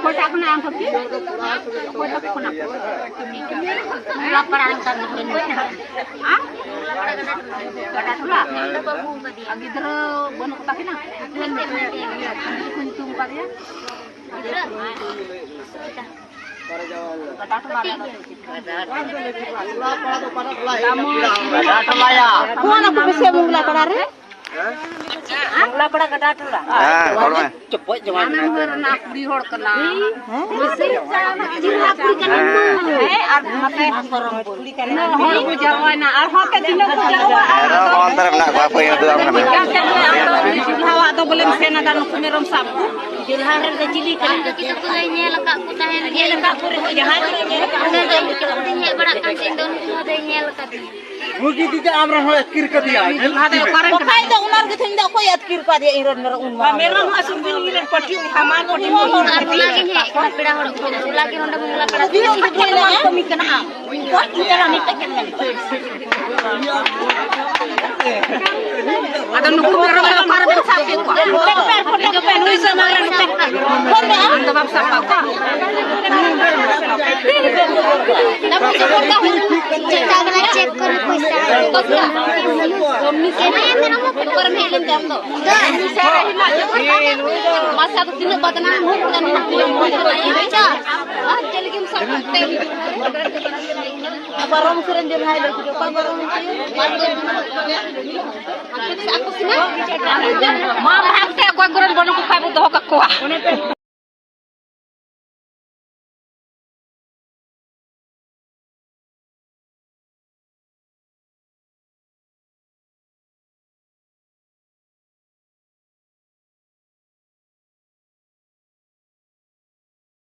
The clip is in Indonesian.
Kota kena angkat ni. Kota kena. Lapar angkat ni. Ah? Kata tu lah. Agi terus bukan kota kena. Kuntung pada. Kau nak pergi semula kadare? Angla pada kadar lah. Cepat jangan. Anak nak beri hor kena. Mesti jinak beri kena. Mati orang beri kena. Hor bujawa na. Arha ke dina bujawa. Antar belak apa yang tu apa nama? Hawa tu boleh sena dan kumerom sapu. Jilhar ada cili kan kita pulainya lekak putahan dia lekak puri jahat ada dia berakan Indonesia ada lekak Mugi tidak amrah kir ke dia. Ada orang pakai dah ular gitu tidak kau ya kir pada iron merunma merong asum bingiran pati haman pati lagi ni pira hor lagi ronda mula pada dia kami kena kuat kita lah ni tekan ada nukul merong para bersapi kuat per nuisa maran tek anda bab sapa kuat namun semoga cerita kena cek kau पैसा masa tu tidak badana bukan baca jadi game sakit barang sering dia hai lagi apa barang aku sini ma hakte aku guran bono ku kai bu doh ka kuah